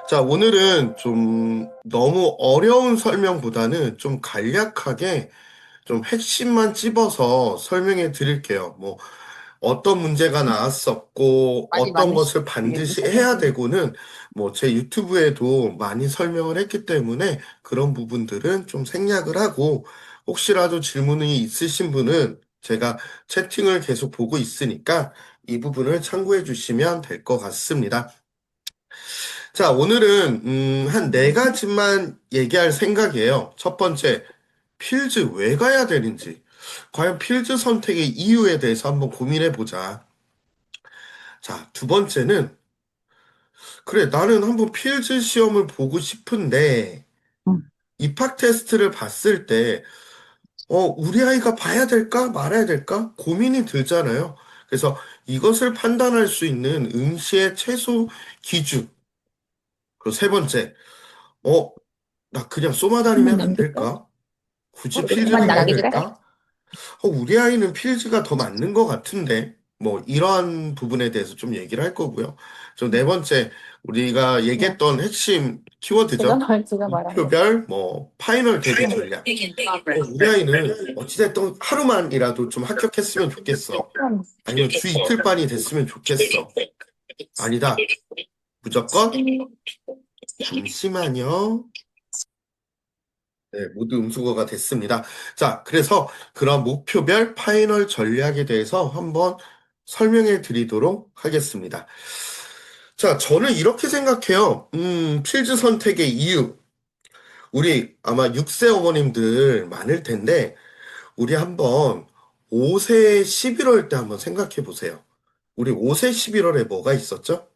자, 오늘은 좀 너무 어려운 설명보다는 좀 간략하게 좀 핵심만 찝어서 설명해 드릴게요. 뭐, 어떤 문제가 나왔었고, 많이 어떤 것을 많으시겠네, 반드시 해야 설명이. 되고는 뭐, 제 유튜브에도 많이 설명을 했기 때문에 그런 부분들은 좀 생략을 하고, 혹시라도 질문이 있으신 분은 제가 채팅을 계속 보고 있으니까 이 부분을 참고해 주시면 될 것 같습니다. 자, 오늘은 한 네 가지만 얘기할 생각이에요. 첫 번째, 필즈 왜 가야 되는지. 과연 필즈 선택의 이유에 대해서 한번 고민해 보자. 자, 두 번째는, 그래, 나는 한번 필즈 시험을 보고 싶은데, 음. 입학 테스트를 봤을 때, 우리 아이가 봐야 될까 말아야 될까 고민이 들잖아요. 그래서 이것을 판단할 수 있는 응시의 최소 기준. 그리고 세 번째, 어, 나 그냥 쏘마 한번 다니면 안 남길까? 될까? 굳이 필즈를 이것만 가야 남길까? 될까? 우리 아이는 필즈가 더 맞는 것 같은데, 뭐, 이러한 부분에 대해서 좀 얘기를 할 거고요. 좀 네 번째, 우리가 뭐, 얘기했던 핵심 제가 키워드죠. 제가 말한 거. 목표별, 뭐, 파이널 대비 전략. 우리 아이는 어찌됐든 하루만이라도 좀 합격했으면 좋겠어. 그럼, 아니면 주 이틀반이 됐으면 좋겠어. 아니다. 무조건? 잠시만요. 네, 모두 음수거가 됐습니다. 자, 그래서 그런 목표별 파이널 전략에 대해서 한번 설명해 드리도록 하겠습니다. 자, 저는 이렇게 생각해요. 필즈 선택의 이유. 우리 아마 6세 어머님들 많을 텐데, 우리 한번 5세 11월 때 한번 생각해 보세요. 우리 5세 11월에 뭐가 있었죠?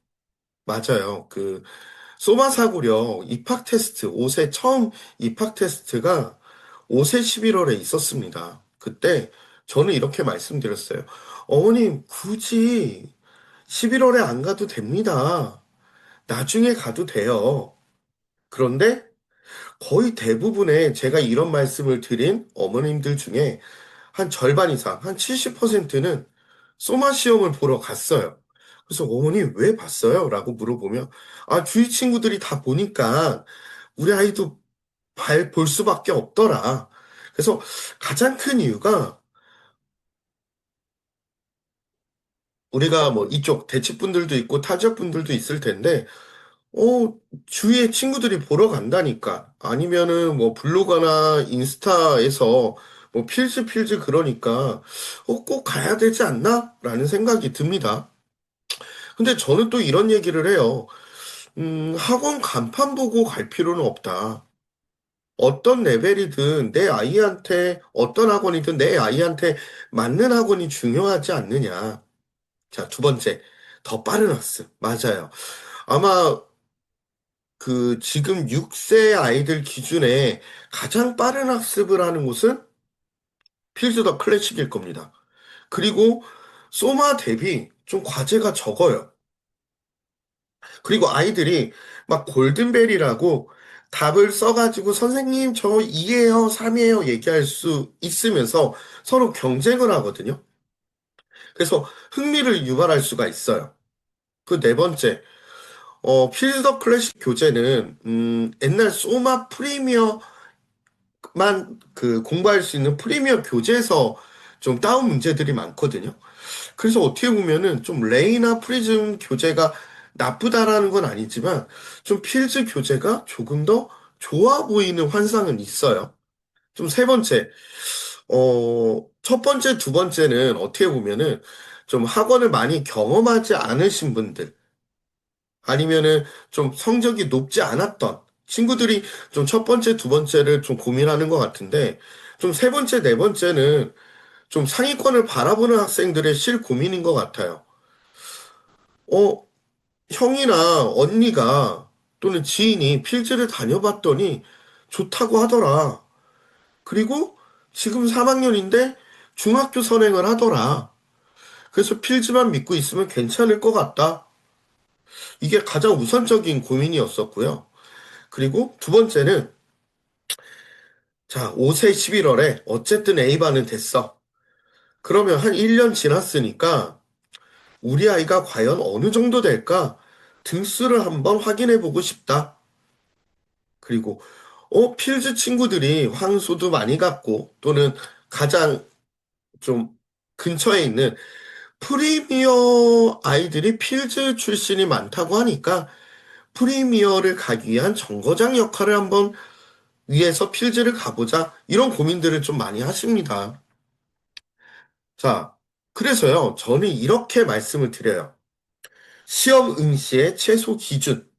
맞아요. 소마사구려 입학 테스트, 5세 처음 입학 테스트가 5세 11월에 있었습니다. 그때 저는 이렇게 말씀드렸어요. 어머님, 굳이 11월에 안 가도 됩니다. 나중에 가도 돼요. 그런데 거의 대부분의 제가 이런 말씀을 드린 어머님들 중에 한 절반 이상, 한 70%는 소마 시험을 보러 갔어요. 그래서 어머니 왜 봤어요? 라고 물어보면, 주위 친구들이 다 보니까 우리 아이도 볼 수밖에 없더라. 그래서 가장 큰 이유가 우리가 뭐 이쪽 대치분들도 있고 타지역분들도 있을 텐데, 어, 주위에 친구들이 보러 간다니까. 아니면은 뭐 블로그나 인스타에서 뭐 필즈 그러니까, 꼭 가야 되지 않나? 라는 생각이 듭니다. 근데 저는 또 이런 얘기를 해요. 학원 간판 보고 갈 필요는 없다. 어떤 레벨이든 내 아이한테, 어떤 학원이든 내 아이한테 맞는 학원이 중요하지 않느냐. 자, 두 번째, 더 빠른 학습. 맞아요. 아마 지금 6세 아이들 기준에 가장 빠른 학습을 하는 곳은 필드 더 클래식일 겁니다. 그리고 소마 대비 좀 과제가 적어요. 그리고 아이들이 막 골든벨이라고 답을 써가지고 선생님 저 2예요, 3이에요 얘기할 수 있으면서 서로 경쟁을 하거든요. 그래서 흥미를 유발할 수가 있어요. 그 네 번째, 필드 더 클래식 교재는 옛날 소마 프리미어만 공부할 수 있는 프리미어 교재에서 좀 따온 문제들이 많거든요. 그래서 어떻게 보면은 좀 레이나 프리즘 교재가 나쁘다라는 건 아니지만 좀 필즈 교재가 조금 더 좋아 보이는 환상은 있어요. 좀 세 번째, 첫 번째, 두 번째는 어떻게 보면은 좀 학원을 많이 경험하지 않으신 분들 아니면은 좀 성적이 높지 않았던 친구들이 좀 첫 번째, 두 번째를 좀 고민하는 것 같은데 좀 세 번째, 네 번째는 좀 상위권을 바라보는 학생들의 실 고민인 것 같아요. 어, 형이나 언니가 또는 지인이 필즈를 다녀봤더니 좋다고 하더라. 그리고 지금 3학년인데 중학교 선행을 하더라. 그래서 필즈만 믿고 있으면 괜찮을 것 같다. 이게 가장 우선적인 고민이었었고요. 그리고 두 번째는 자, 5세 11월에 어쨌든 A반은 됐어. 그러면 한 1년 지났으니까 우리 아이가 과연 어느 정도 될까? 등수를 한번 확인해 보고 싶다. 그리고, 필즈 친구들이 황소도 많이 갖고, 또는 가장 좀 근처에 있는 프리미어 아이들이 필즈 출신이 많다고 하니까, 프리미어를 가기 위한 정거장 역할을 한번 위해서 필즈를 가보자. 이런 고민들을 좀 많이 하십니다. 자, 그래서요, 저는 이렇게 말씀을 드려요. 시험 응시의 최소 기준.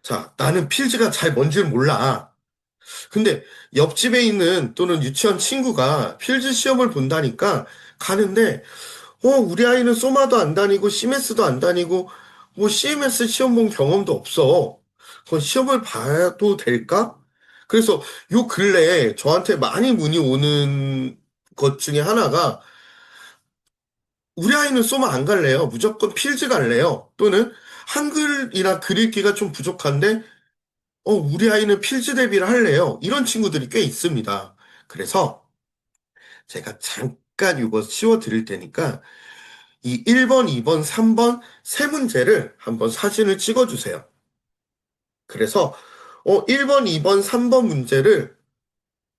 자, 나는 필즈가 잘 뭔지를 몰라. 근데 옆집에 있는 또는 유치원 친구가 필즈 시험을 본다니까 가는데, 우리 아이는 소마도 안 다니고, CMS도 안 다니고, 뭐 CMS 시험 본 경험도 없어. 그건 시험을 봐도 될까? 그래서 요 근래에 저한테 많이 문의 오는 것 중에 하나가, 우리 아이는 소마 안 갈래요. 무조건 필즈 갈래요. 또는 한글이나 글 읽기가 좀 부족한데, 우리 아이는 필즈 대비를 할래요. 이런 친구들이 꽤 있습니다. 그래서 제가 잠깐 이거 씌워 드릴 테니까 이 1번, 2번, 3번 세 문제를 한번 사진을 찍어 주세요. 그래서 1번, 2번, 3번 문제를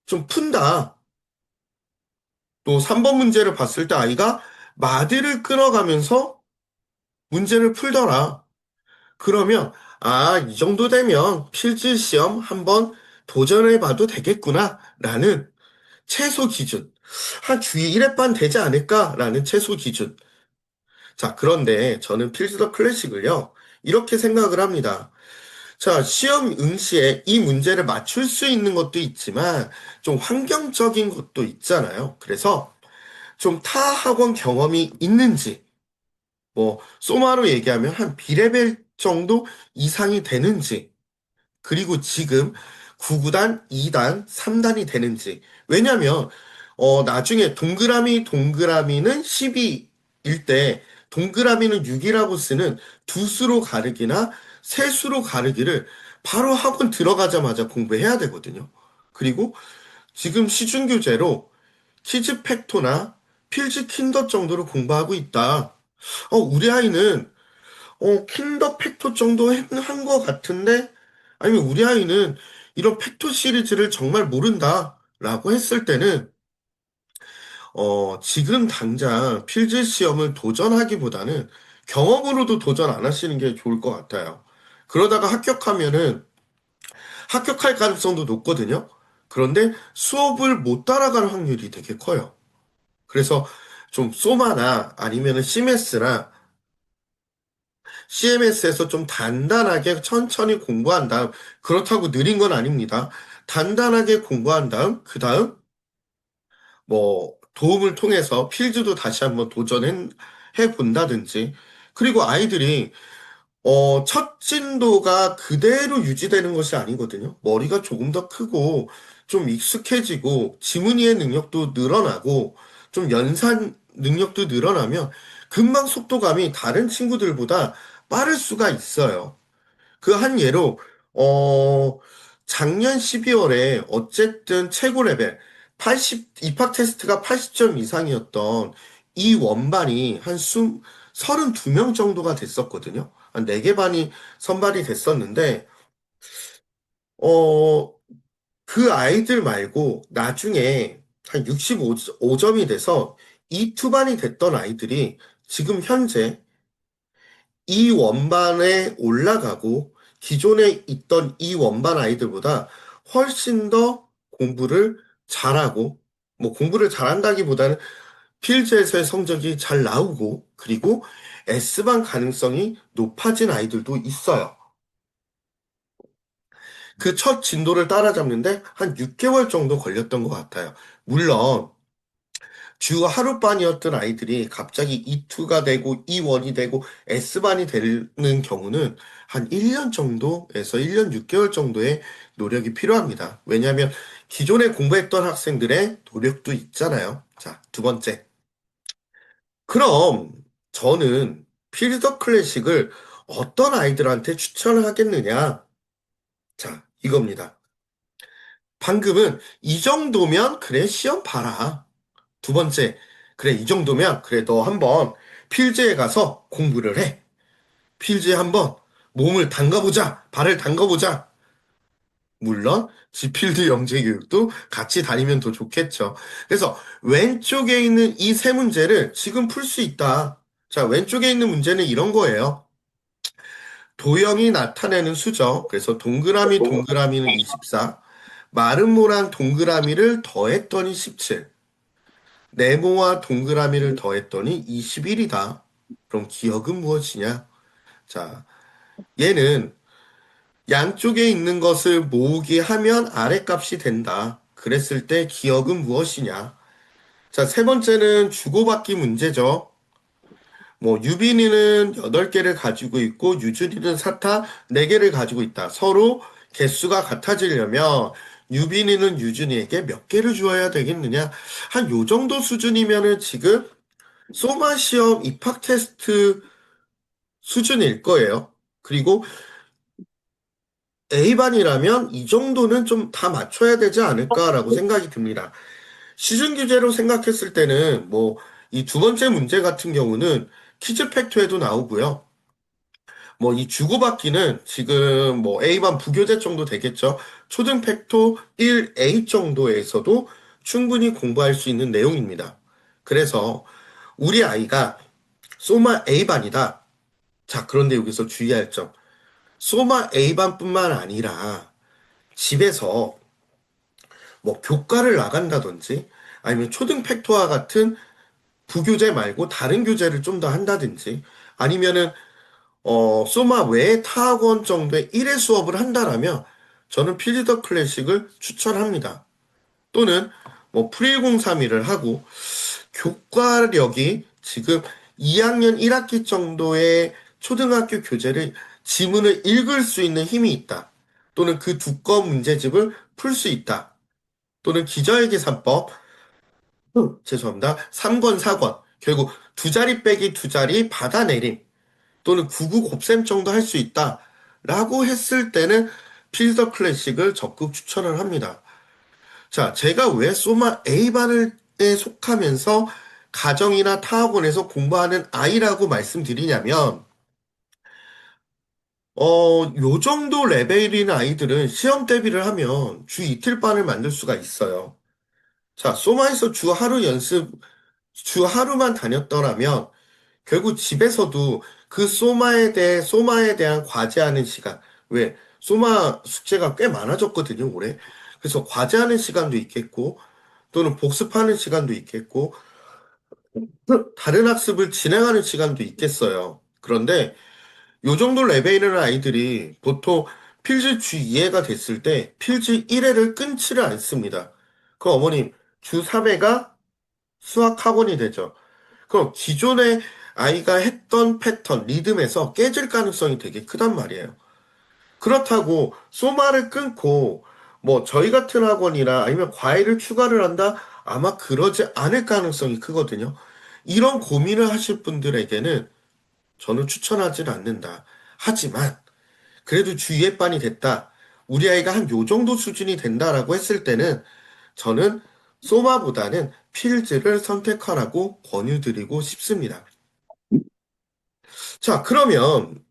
좀 푼다. 또 3번 문제를 봤을 때 아이가 마디를 끊어가면서 문제를 풀더라. 그러면 이 정도 되면 필즈 시험 한번 도전해 봐도 되겠구나 라는 최소 기준. 한 주에 1회 반 되지 않을까라는 최소 기준. 자, 그런데 저는 필즈더 클래식을요, 이렇게 생각을 합니다. 자, 시험 응시에 이 문제를 맞출 수 있는 것도 있지만, 좀 환경적인 것도 있잖아요. 그래서 좀 타 학원 경험이 있는지, 뭐, 소마로 얘기하면 한 B레벨 정도 이상이 되는지, 그리고 지금 9구단, 2단, 3단이 되는지. 왜냐면, 나중에 동그라미는 12일 때, 동그라미는 6이라고 쓰는 두 수로 가르기나 세 수로 가르기를 바로 학원 들어가자마자 공부해야 되거든요. 그리고 지금 시중교재로 키즈 팩토나 필즈 킨더 정도로 공부하고 있다. 우리 아이는 킨더 팩토 정도 한 것 같은데, 아니면 우리 아이는 이런 팩토 시리즈를 정말 모른다. 라고 했을 때는, 지금 당장 필즈 시험을 도전하기보다는 경험으로도 도전 안 하시는 게 좋을 것 같아요. 그러다가 합격할 가능성도 높거든요. 그런데 수업을 못 따라갈 확률이 되게 커요. 그래서 좀 소마나 아니면은 CMS나 CMS에서 좀 단단하게 천천히 공부한 다음, 그렇다고 느린 건 아닙니다. 단단하게 공부한 다음, 그 다음, 뭐, 도움을 통해서 필즈도 다시 한번 도전해 본다든지, 그리고 아이들이, 첫 진도가 그대로 유지되는 것이 아니거든요. 머리가 조금 더 크고, 좀 익숙해지고, 지문이해 능력도 늘어나고, 좀 연산 능력도 늘어나면, 금방 속도감이 다른 친구들보다 빠를 수가 있어요. 그 한 예로, 어, 작년 12월에 어쨌든 최고 레벨 입학 테스트가 80점 이상이었던 이 원반이 32명 정도가 됐었거든요. 한 4개 반이 선발이 됐었는데, 어, 그 아이들 말고 나중에 한 65점이 돼서 이 투반이 됐던 아이들이 지금 현재 이 원반에 올라가고 기존에 있던 이 원반 아이들보다 훨씬 더 공부를 잘하고, 뭐 공부를 잘한다기보다는 필즈에서의 성적이 잘 나오고, 그리고 S반 가능성이 높아진 아이들도 있어요. 그 첫 진도를 따라잡는데 한 6개월 정도 걸렸던 것 같아요. 물론 주 하루반이었던 아이들이 갑자기 E2가 되고 E1이 되고 S반이 되는 경우는 한 1년 정도에서 1년 6개월 정도의 노력이 필요합니다. 왜냐하면 기존에 공부했던 학생들의 노력도 있잖아요. 자, 두 번째. 그럼 저는 필더 클래식을 어떤 아이들한테 추천을 하겠느냐? 자, 이겁니다. 방금은 이 정도면 그래 시험 봐라. 두 번째, 그래, 이 정도면, 그래, 너 한번 필즈에 가서 공부를 해. 필즈에 한번 몸을 담가보자, 발을 담가보자. 물론 지필드 영재 교육도 같이 다니면 더 좋겠죠. 그래서 왼쪽에 있는 이 세 문제를 지금 풀 수 있다. 자, 왼쪽에 있는 문제는 이런 거예요. 도형이 나타내는 수죠. 그래서 동그라미 동그라미는 24, 마름모랑 동그라미를 더했더니 17, 네모와 동그라미를 더했더니 21이다. 그럼 기억은 무엇이냐? 자, 얘는 양쪽에 있는 것을 모으기 하면 아랫값이 된다. 그랬을 때 기억은 무엇이냐? 자, 세 번째는 주고받기 문제죠. 뭐, 유빈이는 8개를 가지고 있고, 유준이는 사타 4개를 가지고 있다. 서로 개수가 같아지려면, 유빈이는 유준이에게 몇 개를 주어야 되겠느냐? 한 요 정도 수준이면은 지금 소마 시험 입학 테스트 수준일 거예요. 그리고 A반이라면 이 정도는 좀 다 맞춰야 되지 않을까라고 생각이 듭니다. 시중 규제로 생각했을 때는 뭐 이 두 번째 문제 같은 경우는 퀴즈 팩토에도 나오고요. 뭐 이 주고받기는 지금 뭐 A반 부교재 정도 되겠죠. 초등 팩토 1A 정도에서도 충분히 공부할 수 있는 내용입니다. 그래서 우리 아이가 소마 A반이다. 자, 그런데 여기서 주의할 점. 소마 A반뿐만 아니라 집에서 뭐 교과를 나간다든지 아니면 초등 팩토와 같은 부교재 말고 다른 교재를 좀 더 한다든지 아니면은 소마 외에 타학원 정도의 1회 수업을 한다라면 저는 필리더 클래식을 추천합니다. 또는 뭐 프리1031을 하고 교과력이 지금 2학년 1학기 정도의 초등학교 교재를 지문을 읽을 수 있는 힘이 있다. 또는 그 두꺼운 문제집을 풀 수 있다. 또는 기저회계산법, 죄송합니다. 3권, 4권. 결국 두 자리 빼기 두 자리 받아내림. 또는 99 곱셈 정도 할 수 있다. 라고 했을 때는 필더 클래식을 적극 추천을 합니다. 자, 제가 왜 소마 A반에 속하면서 가정이나 타학원에서 공부하는 아이라고 말씀드리냐면, 요 정도 레벨인 아이들은 시험 대비를 하면 주 이틀반을 만들 수가 있어요. 자, 소마에서 주 하루만 다녔더라면 결국 집에서도 그 소마에 대한 과제하는 시간, 왜, 소마 숙제가 꽤 많아졌거든요, 올해. 그래서 과제하는 시간도 있겠고, 또는 복습하는 시간도 있겠고, 다른 학습을 진행하는 시간도 있겠어요. 그런데 요 정도 레벨의 아이들이 보통 필즈 주 2회가 됐을 때 필즈 1회를 끊지를 않습니다. 그 어머님, 주 3회가 수학 학원이 되죠. 그럼 기존에 아이가 했던 패턴, 리듬에서 깨질 가능성이 되게 크단 말이에요. 그렇다고 소마를 끊고 뭐 저희 같은 학원이나 아니면 과외를 추가를 한다? 아마 그러지 않을 가능성이 크거든요. 이런 고민을 하실 분들에게는 저는 추천하진 않는다. 하지만 그래도 주의반이 됐다. 우리 아이가 한 요 정도 수준이 된다라고 했을 때는 저는 소마보다는 필즈를 선택하라고 권유드리고 싶습니다. 자, 그러면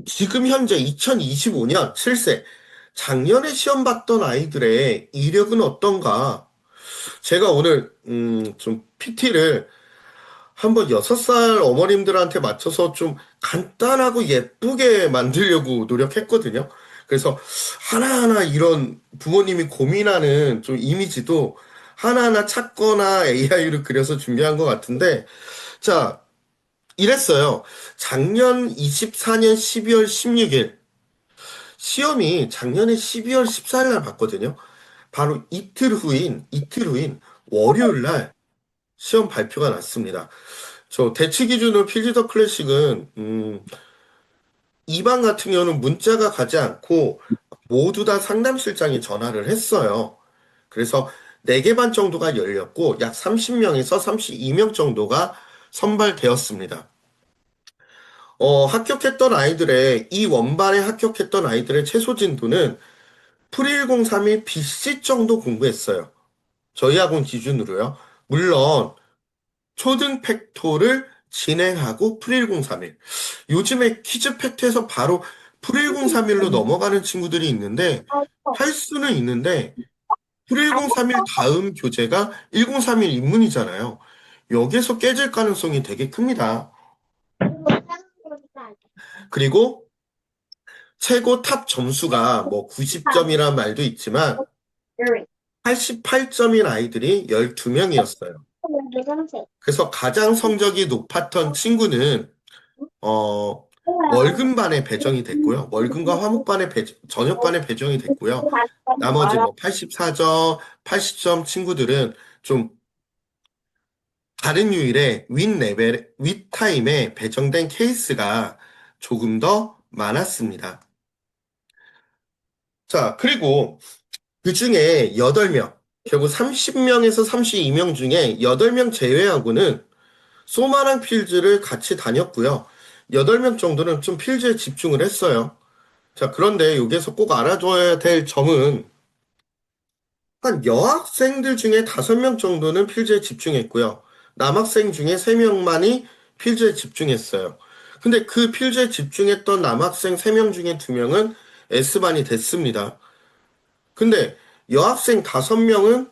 지금 현재 2025년 7세 작년에 시험 봤던 아이들의 이력은 어떤가? 제가 오늘 좀 PT를 한번 6살 어머님들한테 맞춰서 좀 간단하고 예쁘게 만들려고 노력했거든요. 그래서 하나하나 이런 부모님이 고민하는 좀 이미지도 하나하나 찾거나 AI로 그려서 준비한 것 같은데, 자, 이랬어요. 작년 24년 12월 16일, 시험이 작년에 12월 14일 날 봤거든요. 바로 이틀 후인 월요일 날 시험 발표가 났습니다. 저 대치 기준으로 필지더 클래식은 2반 같은 경우는 문자가 가지 않고 모두 다 상담실장이 전화를 했어요. 그래서 4개 반 정도가 열렸고 약 30명에서 32명 정도가 선발되었습니다. 합격했던 아이들의 이 원반에 합격했던 아이들의 최소 진도는 프리1031 BC 정도 공부했어요. 저희 학원 기준으로요. 물론 초등 팩토를 진행하고 프릴 031. 요즘에 퀴즈 팩트에서 바로 풀1031로 넘어가는 친구들이 있는데, 할 수는 있는데, 풀1031 다음 교재가 1031 인문이잖아요. 여기에서 깨질 가능성이 되게 큽니다. 그리고 최고 탑 점수가 뭐 90점이란 말도 있지만 88점인 아이들이 12명이었어요. 그래서 가장 성적이 높았던 친구는 어, 월급반에 배정이 됐고요. 월급과 화목반에 전역반에 배정이 됐고요. 나머지 뭐 84점, 80점 친구들은 좀 다른 유일의 윗타임에 배정된 케이스가 조금 더 많았습니다. 자, 그리고 그 중에 8명, 결국 30명에서 32명 중에 8명 제외하고는 소마랑 필즈를 같이 다녔고요. 8명 정도는 좀 필즈에 집중을 했어요. 자, 그런데 여기에서 꼭 알아둬야 될 점은 한 여학생들 중에 5명 정도는 필즈에 집중했고요. 남학생 중에 3명만이 필즈에 집중했어요. 근데 그 필즈에 집중했던 남학생 3명 중에 2명은 S반이 됐습니다. 근데 여학생 5명은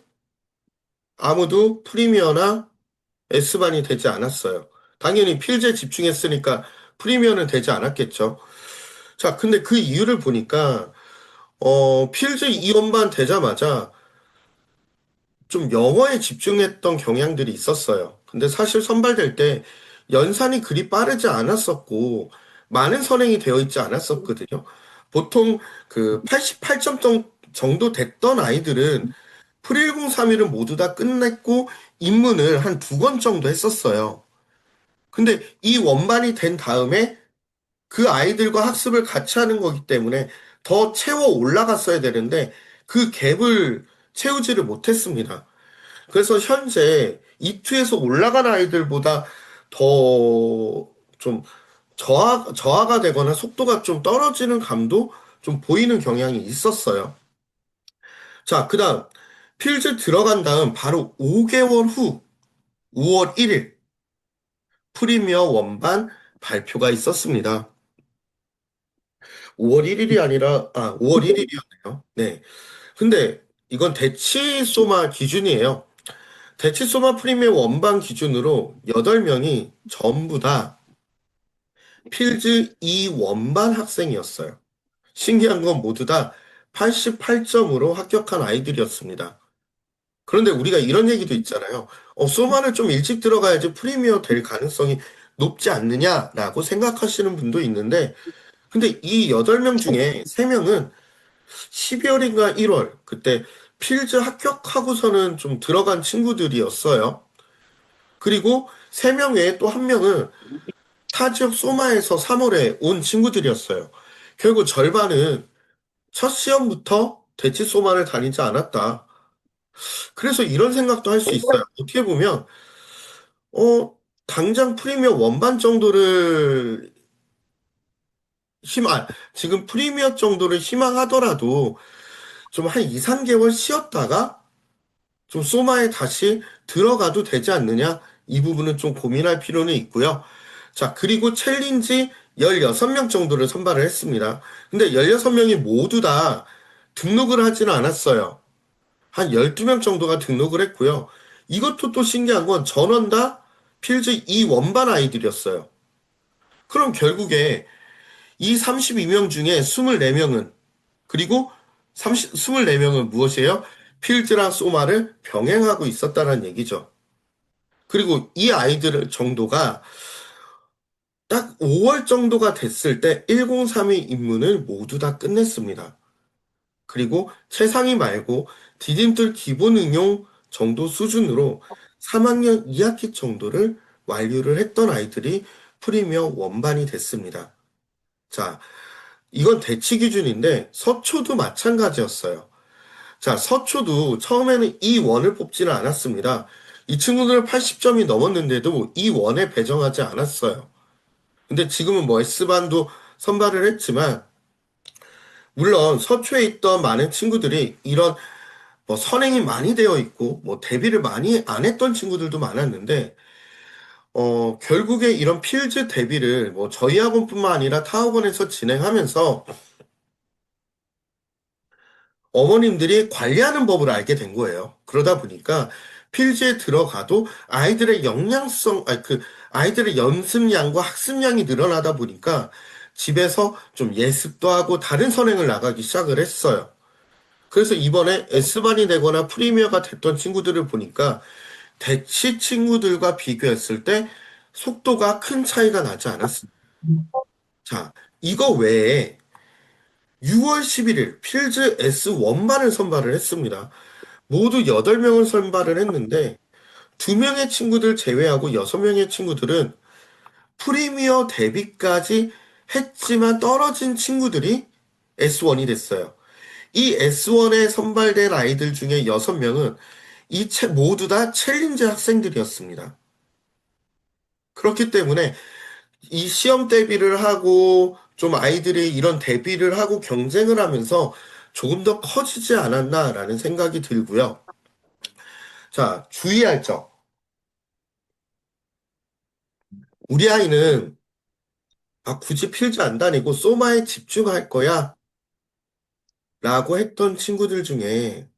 아무도 프리미어나 S반이 되지 않았어요. 당연히 필즈에 집중했으니까 프리미어는 되지 않았겠죠. 자, 근데 그 이유를 보니까, 필즈 2원반 되자마자 좀 영어에 집중했던 경향들이 있었어요. 근데 사실 선발될 때 연산이 그리 빠르지 않았었고, 많은 선행이 되어 있지 않았었거든요. 보통 그 88점 정도 됐던 아이들은 프리1031을 모두 다 끝냈고, 입문을 한 2권 정도 했었어요. 근데 이 원반이 된 다음에 그 아이들과 학습을 같이 하는 거기 때문에 더 채워 올라갔어야 되는데 그 갭을 채우지를 못했습니다. 그래서 현재 이투에서 올라간 아이들보다 더 좀 저하가 되거나 속도가 좀 떨어지는 감도 좀 보이는 경향이 있었어요. 자, 그 다음, 필즈 들어간 다음 바로 5개월 후 5월 1일 프리미어 원반 발표가 있었습니다. 5월 1일이 아니라, 5월 1일이었네요. 네. 근데 이건 대치소마 기준이에요. 대치소마 프리미엄 원반 기준으로 8명이 전부 다 필즈 2 원반 학생이었어요. 신기한 건 모두 다 88점으로 합격한 아이들이었습니다. 그런데 우리가 이런 얘기도 있잖아요. 소마를 좀 일찍 들어가야지 프리미어 될 가능성이 높지 않느냐라고 생각하시는 분도 있는데, 근데 이 8명 중에 3명은 12월인가 1월, 그때 필즈 합격하고서는 좀 들어간 친구들이었어요. 그리고 3명 외에 또 1명은 타 지역 소마에서 3월에 온 친구들이었어요. 결국 절반은 첫 시험부터 대치 소마를 다니지 않았다. 그래서 이런 생각도 할 수 있어요. 어떻게 보면, 당장 프리미어 원반 정도를 지금 프리미어 정도를 희망하더라도 좀 한 2, 3개월 쉬었다가 좀 소마에 다시 들어가도 되지 않느냐? 이 부분은 좀 고민할 필요는 있고요. 자, 그리고 챌린지 16명 정도를 선발을 했습니다. 근데 16명이 모두 다 등록을 하지는 않았어요. 한 12명 정도가 등록을 했고요. 이것도 또 신기한 건 전원 다 필즈 2 원반 아이들이었어요. 그럼 결국에 이 32명 중에 24명은 그리고 24명은 무엇이에요? 필즈랑 소마를 병행하고 있었다는 얘기죠. 그리고 이 아이들 정도가 딱 5월 정도가 됐을 때 1032 입문을 모두 다 끝냈습니다. 그리고 최상위 말고 디딤돌 기본 응용 정도 수준으로 3학년 2학기 정도를 완료를 했던 아이들이 프리미어 원반이 됐습니다. 자, 이건 대치 기준인데 서초도 마찬가지였어요. 자, 서초도 처음에는 E1을 뽑지는 않았습니다. 이 친구들은 80점이 넘었는데도 E1에 배정하지 않았어요. 근데 지금은 뭐 S반도 선발을 했지만, 물론 서초에 있던 많은 친구들이 이런 뭐 선행이 많이 되어 있고, 뭐 데뷔를 많이 안 했던 친구들도 많았는데, 결국에 이런 필즈 대비를 뭐 저희 학원뿐만 아니라 타 학원에서 진행하면서 어머님들이 관리하는 법을 알게 된 거예요. 그러다 보니까 필즈에 들어가도 아이들의 역량성, 아니 그 아이들의 연습량과 학습량이 늘어나다 보니까 집에서 좀 예습도 하고 다른 선행을 나가기 시작을 했어요. 그래서 이번에 S반이 되거나 프리미어가 됐던 친구들을 보니까 대치 친구들과 비교했을 때 속도가 큰 차이가 나지 않았습니다. 자, 이거 외에 6월 11일 필즈 S1반을 선발을 했습니다. 모두 8명을 선발을 했는데 2명의 친구들 제외하고 6명의 친구들은 프리미어 데뷔까지 했지만 떨어진 친구들이 S1이 됐어요. 이 S1에 선발된 아이들 중에 6명은 모두 다 챌린지 학생들이었습니다. 그렇기 때문에 이 시험 대비를 하고 좀 아이들이 이런 대비를 하고 경쟁을 하면서 조금 더 커지지 않았나라는 생각이 들고요. 자, 주의할 점. 우리 아이는 굳이 필즈 안 다니고 소마에 집중할 거야 라고 했던 친구들 중에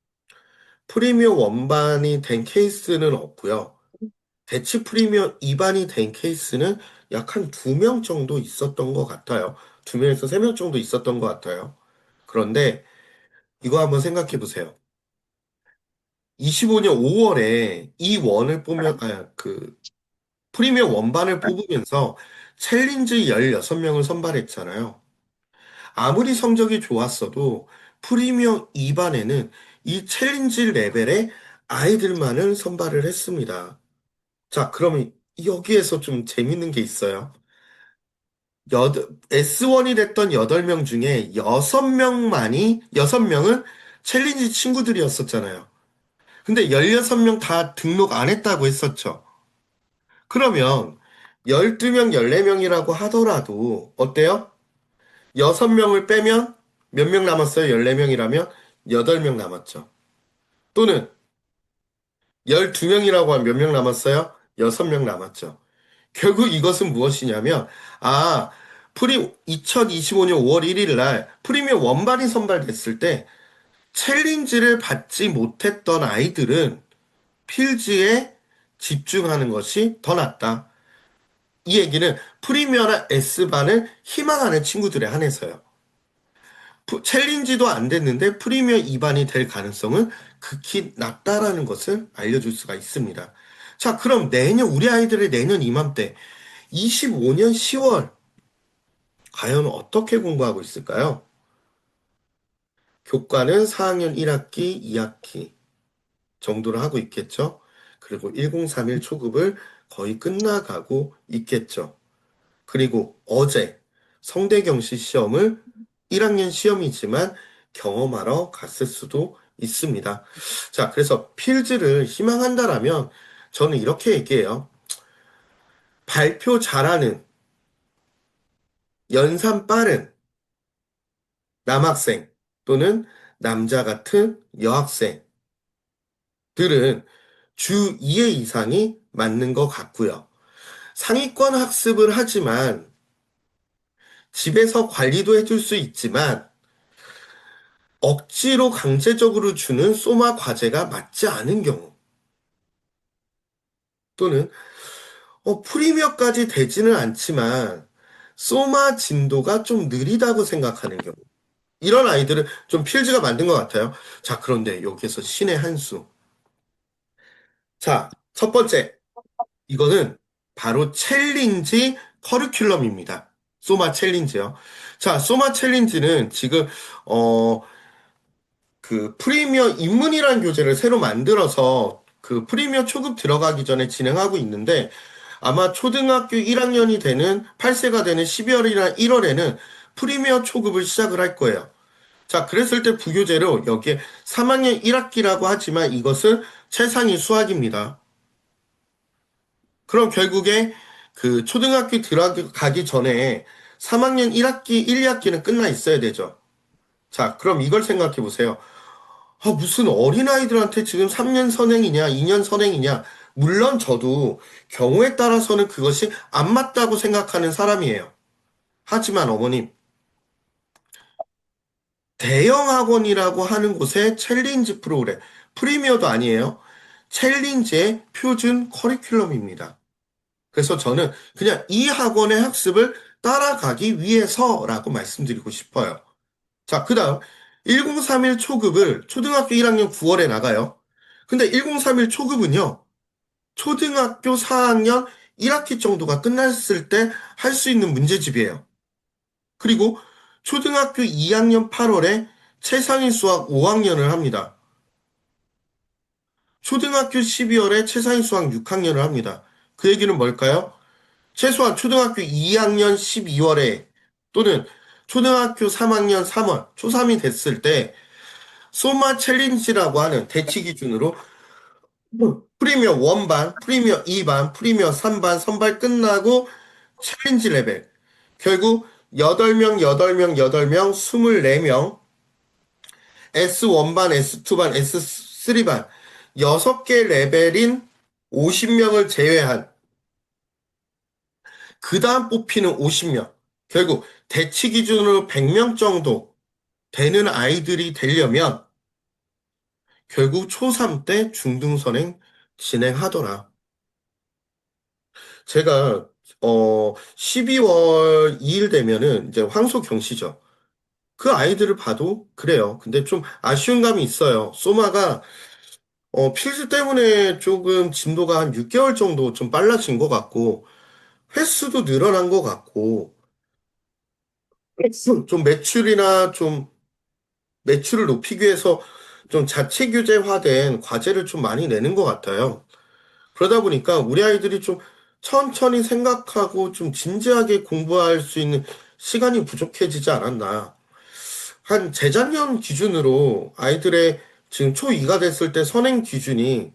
프리미어 원반이 된 케이스는 없고요. 대치 프리미어 2반이 된 케이스는 약 한 2명 정도 있었던 것 같아요. 2명에서 3명 정도 있었던 것 같아요. 그런데 이거 한번 생각해 보세요. 25년 5월에 이 원을 뽑으면, 프리미어 원반을 뽑으면서 챌린지 16명을 선발했잖아요. 아무리 성적이 좋았어도 프리미어 2반에는 이 챌린지 레벨의 아이들만을 선발을 했습니다. 자, 그러면 여기에서 좀 재밌는 게 있어요. S1이 됐던 8명 중에 6명은 챌린지 친구들이었었잖아요. 근데 16명 다 등록 안 했다고 했었죠. 그러면 12명, 14명이라고 하더라도 어때요? 6명을 빼면 몇 명 남았어요? 14명이라면 8명 남았죠. 또는 12명이라고 하면 몇 명 남았어요? 6명 남았죠. 결국 이것은 무엇이냐면, 아, 2025년 5월 1일 날 프리미어 원반이 선발됐을 때 챌린지를 받지 못했던 아이들은 필즈에 집중하는 것이 더 낫다. 이 얘기는 프리미어나 S반을 희망하는 친구들에 한해서요. 챌린지도 안 됐는데 프리미어 2반이 될 가능성은 극히 낮다라는 것을 알려줄 수가 있습니다. 자, 그럼 우리 아이들의 내년 이맘때 25년 10월 과연 어떻게 공부하고 있을까요? 교과는 4학년 1학기, 2학기 정도를 하고 있겠죠? 그리고 1031 초급을 거의 끝나가고 있겠죠. 그리고 어제 성대경시 시험을 1학년 시험이지만 경험하러 갔을 수도 있습니다. 자, 그래서 필즈를 희망한다라면 저는 이렇게 얘기해요. 발표 잘하는, 연산 빠른 남학생 또는 남자 같은 여학생들은 주 2회 이상이 맞는 것 같고요. 상위권 학습을 하지만 집에서 관리도 해줄 수 있지만 억지로 강제적으로 주는 소마 과제가 맞지 않은 경우 또는 프리미어까지 되지는 않지만 소마 진도가 좀 느리다고 생각하는 경우 이런 아이들은 좀 필즈가 맞는 것 같아요. 자, 그런데 여기에서 신의 한 수. 자, 첫 번째 이거는 바로 챌린지 커리큘럼입니다. 소마 챌린지요. 자, 소마 챌린지는 지금 어 프리미어 입문이라는 교재를 새로 만들어서 그 프리미어 초급 들어가기 전에 진행하고 있는데 아마 초등학교 1학년이 되는 8세가 되는 12월이나 1월에는 프리미어 초급을 시작을 할 거예요. 자, 그랬을 때 부교재로 여기에 3학년 1학기라고 하지만 이것은 최상위 수학입니다. 그럼 결국에 그 초등학교 들어가기 전에 3학년 1학기, 1, 2학기는 끝나 있어야 되죠. 자, 그럼 이걸 생각해 보세요. 무슨 어린아이들한테 지금 3년 선행이냐, 2년 선행이냐, 물론 저도 경우에 따라서는 그것이 안 맞다고 생각하는 사람이에요. 하지만 어머님, 대형 학원이라고 하는 곳에 챌린지 프로그램, 프리미어도 아니에요. 챌린지의 표준 커리큘럼입니다. 그래서 저는 그냥 이 학원의 학습을 따라가기 위해서라고 말씀드리고 싶어요. 자, 그 다음, 1031 초급을 초등학교 1학년 9월에 나가요. 근데 1031 초급은요, 초등학교 4학년 1학기 정도가 끝났을 때 할 수 있는 문제집이에요. 그리고 초등학교 2학년 8월에 최상위 수학 5학년을 합니다. 초등학교 12월에 최상위 수학 6학년을 합니다. 그 얘기는 뭘까요? 최소한 초등학교 2학년 12월에 또는 초등학교 3학년 3월, 초3이 됐을 때 소마 챌린지라고 하는 대치 기준으로 프리미어 1반, 프리미어 2반, 프리미어 3반 선발 끝나고 챌린지 레벨. 결국 8명, 8명, 8명, 24명, S1반, S2반, S3반, 6개 레벨인 50명을 제외한 그 다음 뽑히는 50명. 결국 대치 기준으로 100명 정도 되는 아이들이 되려면 결국 초3 때 중등선행 진행하더라. 제가 12월 2일 되면은 이제 황소 경시죠. 그 아이들을 봐도 그래요. 근데 좀 아쉬운 감이 있어요. 소마가 필드 때문에 조금 진도가 한 6개월 정도 좀 빨라진 것 같고 횟수도 늘어난 것 같고 좀 매출이나 좀 매출을 높이기 위해서 좀 자체 규제화된 과제를 좀 많이 내는 것 같아요. 그러다 보니까 우리 아이들이 좀 천천히 생각하고 좀 진지하게 공부할 수 있는 시간이 부족해지지 않았나. 한 재작년 기준으로 아이들의 지금 초2가 됐을 때 선행 기준이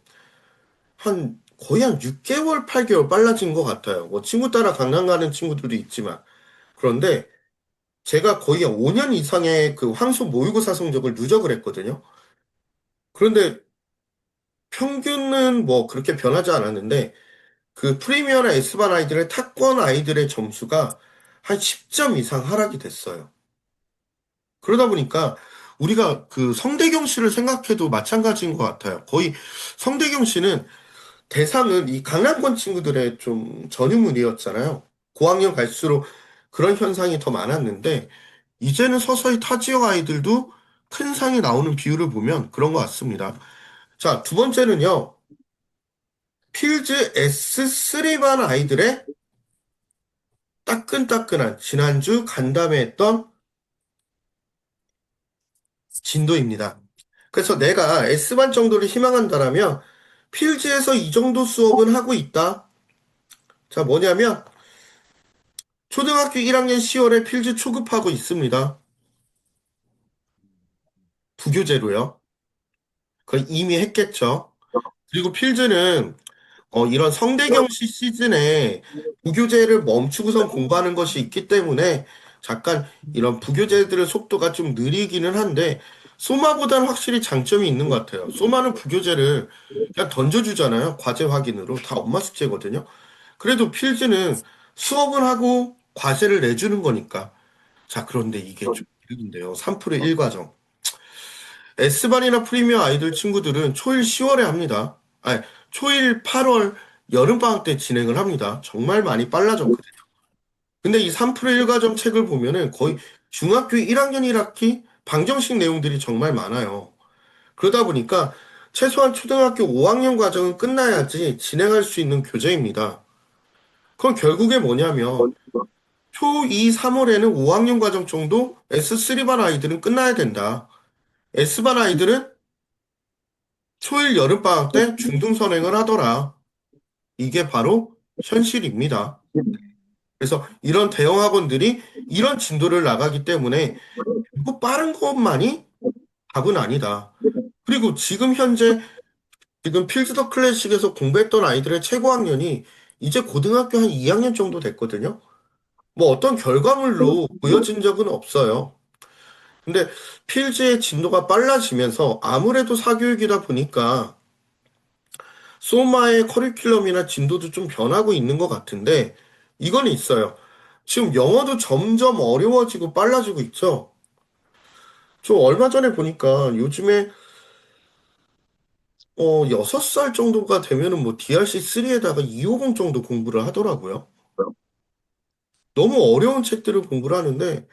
한 거의 한 6개월, 8개월 빨라진 것 같아요. 뭐 친구 따라 강남 가는 친구들도 있지만. 그런데 제가 거의 5년 이상의 그 황소 모의고사 성적을 누적을 했거든요. 그런데 평균은 뭐 그렇게 변하지 않았는데 그 프리미어나 S반 아이들의 탑권 아이들의 점수가 한 10점 이상 하락이 됐어요. 그러다 보니까 우리가 그 성대경 씨를 생각해도 마찬가지인 것 같아요. 거의 성대경 씨는 대상은 이 강남권 친구들의 좀 전유물이었잖아요. 고학년 갈수록 그런 현상이 더 많았는데 이제는 서서히 타 지역 아이들도 큰 상이 나오는 비율을 보면 그런 것 같습니다. 자, 두 번째는요. 필즈 S3반 아이들의 따끈따끈한 지난주 간담회 했던 진도입니다. 그래서 내가 S반 정도를 희망한다라면 필즈에서 이 정도 수업은 하고 있다. 자, 뭐냐면 초등학교 1학년 10월에 필즈 초급하고 있습니다. 부교재로요. 그걸 이미 했겠죠. 그리고 필즈는 이런 성대경시 시즌에 부교재를 멈추고선 공부하는 것이 있기 때문에 잠깐 이런 부교재들의 속도가 좀 느리기는 한데 소마보다는 확실히 장점이 있는 것 같아요. 소마는 부교재를 그냥 던져주잖아요. 과제 확인으로. 다 엄마 숙제거든요. 그래도 필즈는 수업을 하고 과제를 내주는 거니까. 자, 그런데 이게 좀 힘든데요. 3프로 1과정. S반이나 프리미어 아이들 친구들은 초일 10월에 합니다. 아니, 초일 8월 여름방학 때 진행을 합니다. 정말 많이 빨라졌거든요. 근데 이 3프로 1과정 책을 보면은 거의 중학교 1학년 1학기 방정식 내용들이 정말 많아요. 그러다 보니까 최소한 초등학교 5학년 과정은 끝나야지 진행할 수 있는 교재입니다. 그건 결국에 뭐냐면 초2, 3월에는 5학년 과정 정도 S3반 아이들은 끝나야 된다. S반 아이들은 초일 여름방학 때 중등선행을 하더라. 이게 바로 현실입니다. 그래서 이런 대형 학원들이 이런 진도를 나가기 때문에 뭐 빠른 것만이 답은 아니다. 그리고 지금 현재 지금 필즈더 클래식에서 공부했던 아이들의 최고 학년이 이제 고등학교 한 2학년 정도 됐거든요. 뭐 어떤 결과물로 보여진 적은 없어요. 근데 필즈의 진도가 빨라지면서 아무래도 사교육이다 보니까 소마의 커리큘럼이나 진도도 좀 변하고 있는 것 같은데, 이거는 있어요. 지금 영어도 점점 어려워지고 빨라지고 있죠. 저 얼마 전에 보니까 요즘에 6살 정도가 되면은 뭐 DRC3에다가 250 정도 공부를 하더라고요. 너무 어려운 책들을 공부를 하는데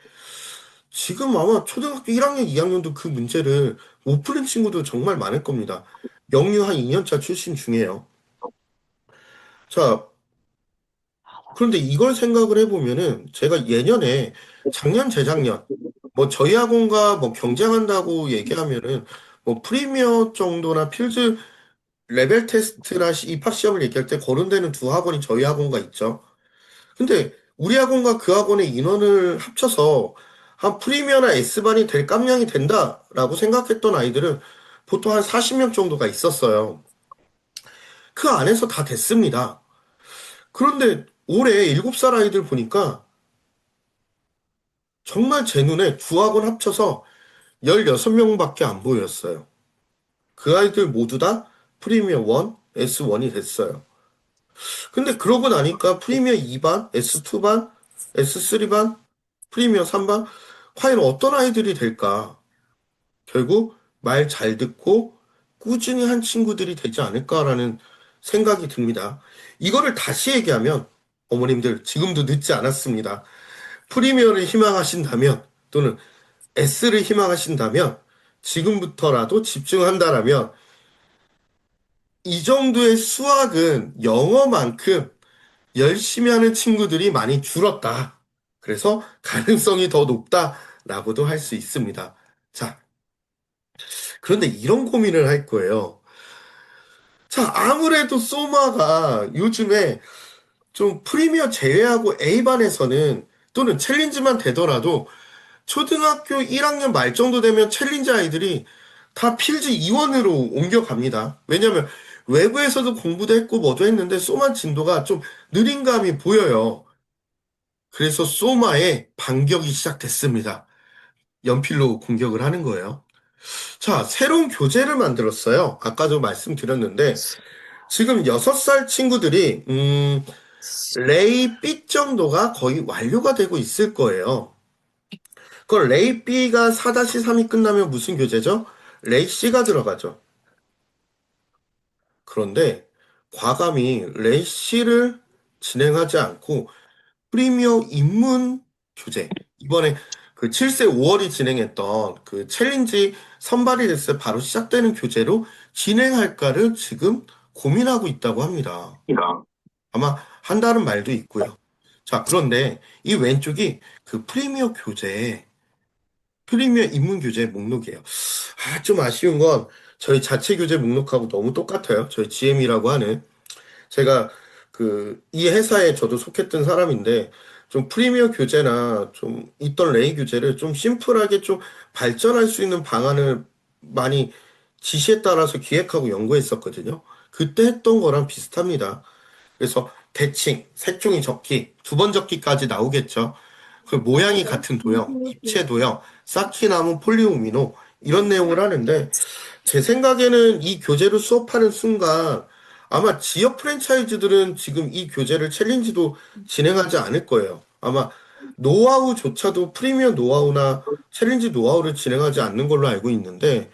지금 아마 초등학교 1학년, 2학년도 그 문제를 못 풀린 친구도 정말 많을 겁니다. 영유 한 2년차 출신 중에요. 자, 그런데 이걸 생각을 해보면은 제가 예년에 작년, 재작년 뭐 저희 학원과 뭐 경쟁한다고 얘기하면은 뭐 프리미어 정도나 필즈 레벨 테스트나 입학 시험을 얘기할 때 거론되는 두 학원이 저희 학원과 있죠. 근데 우리 학원과 그 학원의 인원을 합쳐서 한 프리미어나 S반이 될 깜냥이 된다라고 생각했던 아이들은 보통 한 40명 정도가 있었어요. 그 안에서 다 됐습니다. 그런데 올해 7살 아이들 보니까 정말 제 눈에 두 학원 합쳐서 16명밖에 안 보였어요. 그 아이들 모두 다 프리미어 1, S1이 됐어요. 근데 그러고 나니까 프리미어 2반, S2반, S3반, 프리미어 3반, 과연 어떤 아이들이 될까? 결국 말 잘 듣고 꾸준히 한 친구들이 되지 않을까라는 생각이 듭니다. 이거를 다시 얘기하면 어머님들 지금도 늦지 않았습니다. 프리미어를 희망하신다면 또는 S를 희망하신다면 지금부터라도 집중한다라면 이 정도의 수학은 영어만큼 열심히 하는 친구들이 많이 줄었다. 그래서 가능성이 더 높다라고도 할 수 있습니다. 자, 그런데 이런 고민을 할 거예요. 자, 아무래도 소마가 요즘에 좀 프리미어 제외하고 A반에서는 또는 챌린지만 되더라도 초등학교 1학년 말 정도 되면 챌린지 아이들이 다 필즈 2원으로 옮겨갑니다. 왜냐면 외부에서도 공부도 했고 뭐도 했는데 소마 진도가 좀 느린 감이 보여요. 그래서 소마의 반격이 시작됐습니다. 연필로 공격을 하는 거예요. 자, 새로운 교재를 만들었어요. 아까도 말씀드렸는데 지금 6살 친구들이 레이 B 정도가 거의 완료가 되고 있을 거예요. 그 레이 B가 4-3이 끝나면 무슨 교재죠? 레이 C가 들어가죠. 그런데 과감히 레이 C를 진행하지 않고 프리미어 입문 교재. 이번에 그 7세 5월이 진행했던 그 챌린지 선발이 됐을 때 바로 시작되는 교재로 진행할까를 지금 고민하고 있다고 합니다. 아마 한다는 말도 있고요. 자, 그런데 이 왼쪽이 그 프리미어 입문 교재 목록이에요. 아, 좀 아쉬운 건 저희 자체 교재 목록하고 너무 똑같아요. 저희 GM이라고 하는. 제가 이 회사에 저도 속했던 사람인데, 좀 프리미어 교재나 좀 있던 레이 교재를 좀 심플하게 좀 발전할 수 있는 방안을 많이 지시에 따라서 기획하고 연구했었거든요. 그때 했던 거랑 비슷합니다. 그래서 대칭, 색종이 접기, 두 번 접기까지 나오겠죠. 그 모양이 같은 도형, 입체 도형, 쌓기나무 폴리오미노 이런 내용을 하는데 제 생각에는 이 교재를 수업하는 순간 아마 지역 프랜차이즈들은 지금 이 교재를 챌린지도 진행하지 않을 거예요. 아마 노하우조차도 프리미어 노하우나 챌린지 노하우를 진행하지 않는 걸로 알고 있는데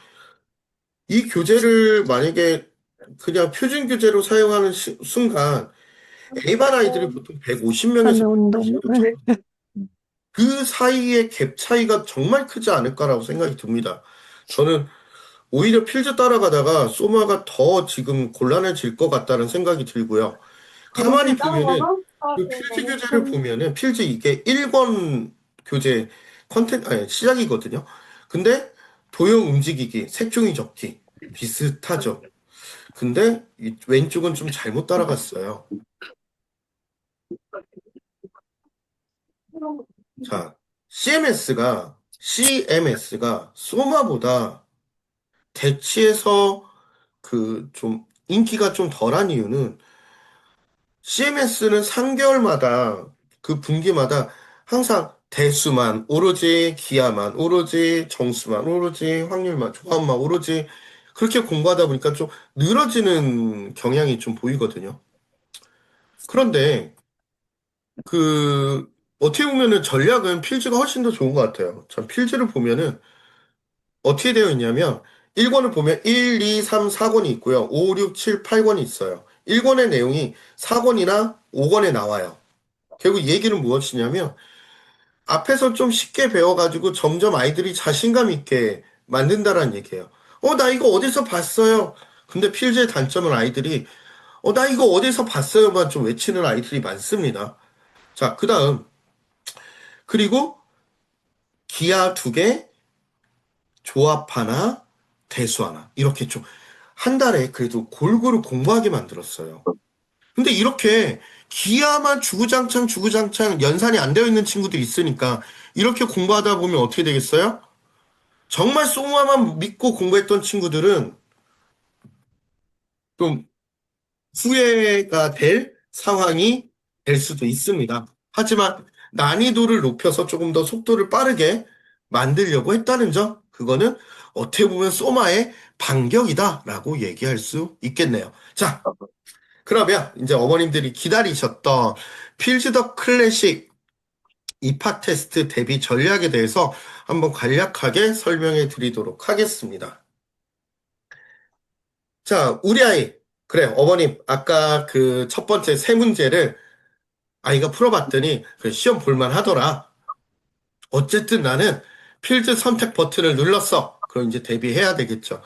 이 교재를 만약에 그냥 표준 교재로 사용하는 순간 A반 아이들이 보통 150명에서 하는 운동을. 그 사이의 갭 차이가 정말 크지 않을까라고 생각이 듭니다. 저는 오히려 필즈 따라가다가 소마가 더 지금 곤란해질 것 같다는 생각이 들고요. 가만히 보면은 그 필즈 교재를 보면은 필즈 이게 1권 교재 컨텐츠 아니 시작이거든요. 근데 도형 움직이기, 색종이 접기 비슷하죠. 근데 이 왼쪽은 좀 잘못 따라갔어요. 자, CMS가 소마보다 대치에서 그 좀 인기가 좀 덜한 이유는 CMS는 3개월마다 그 분기마다 항상 대수만 오로지 기하만 오로지 정수만 오로지 확률만 조합만 오로지 그렇게 공부하다 보니까 좀 늘어지는 경향이 좀 보이거든요. 그런데 어떻게 보면은 전략은 필즈가 훨씬 더 좋은 것 같아요. 전 필즈를 보면은 어떻게 되어 있냐면 1권을 보면 1, 2, 3, 4권이 있고요. 5, 6, 7, 8권이 있어요. 1권의 내용이 4권이나 5권에 나와요. 결국 이 얘기는 무엇이냐면 앞에서 좀 쉽게 배워가지고 점점 아이들이 자신감 있게 만든다라는 얘기예요. 나 이거 어디서 봤어요? 근데 필즈의 단점은 아이들이 나 이거 어디서 봤어요만 좀 외치는 아이들이 많습니다. 자, 그 다음. 그리고 기하 두 개, 조합 하나, 대수 하나. 이렇게 좀 한 달에 그래도 골고루 공부하게 만들었어요. 근데 이렇게 기하만 주구장창 주구장창 연산이 안 되어 있는 친구들이 있으니까 이렇게 공부하다 보면 어떻게 되겠어요? 정말 쏘마만 믿고 공부했던 친구들은 좀 후회가 될 상황이 될 수도 있습니다. 하지만 난이도를 높여서 조금 더 속도를 빠르게 만들려고 했다는 점, 그거는 어떻게 보면 소마의 반격이다라고 얘기할 수 있겠네요. 자, 그러면 이제 어머님들이 기다리셨던 필즈 더 클래식 입학 테스트 대비 전략에 대해서 한번 간략하게 설명해 드리도록 하겠습니다. 자, 우리 아이. 그래, 어머님. 아까 그 첫 번째 세 문제를 아이가 풀어봤더니 그 시험 볼만 하더라. 어쨌든 나는 필드 선택 버튼을 눌렀어. 그럼 이제 대비해야 되겠죠.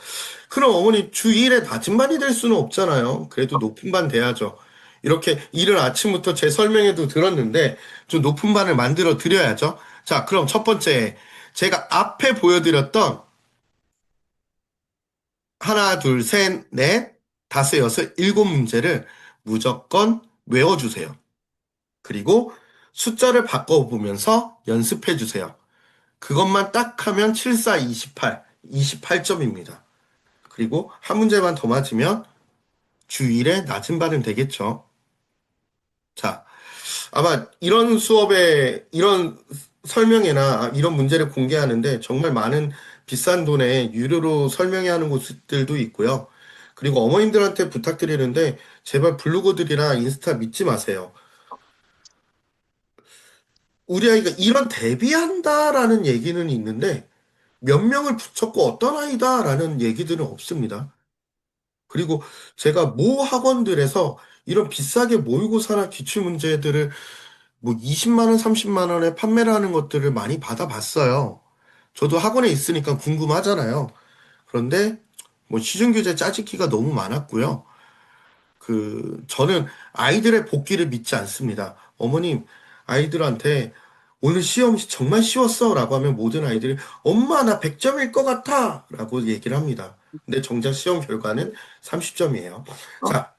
그럼 어머니 주 1에 낮은 반이 될 수는 없잖아요. 그래도 높은 반 돼야죠. 이렇게 이른 아침부터 제 설명에도 들었는데 좀 높은 반을 만들어 드려야죠. 자, 그럼 첫 번째 제가 앞에 보여드렸던 하나, 둘, 셋, 넷, 다섯, 여섯, 일곱 문제를 무조건 외워주세요. 그리고 숫자를 바꿔보면서 연습해주세요. 그것만 딱 하면 7, 4, 28, 28점입니다. 그리고 한 문제만 더 맞으면 주1에 낮은 반은 되겠죠. 자, 아마 이런 수업에, 이런 설명회나 이런 문제를 공개하는데 정말 많은 비싼 돈에 유료로 설명회 하는 곳들도 있고요. 그리고 어머님들한테 부탁드리는데 제발 블로거들이나 인스타 믿지 마세요. 우리 아이가 이런 데뷔한다라는 얘기는 있는데 몇 명을 붙였고 어떤 아이다라는 얘기들은 없습니다. 그리고 제가 모 학원들에서 이런 비싸게 모의고사나 기출문제들을 뭐 20만 원, 30만 원에 판매를 하는 것들을 많이 받아봤어요. 저도 학원에 있으니까 궁금하잖아요. 그런데 뭐 시중교재 짜집기가 너무 많았고요. 저는 아이들의 복귀를 믿지 않습니다. 어머님, 아이들한테 오늘 시험 정말 쉬웠어 라고 하면 모든 아이들이 엄마 나 100점일 것 같아 라고 얘기를 합니다. 근데 정작 시험 결과는 30점이에요. 자,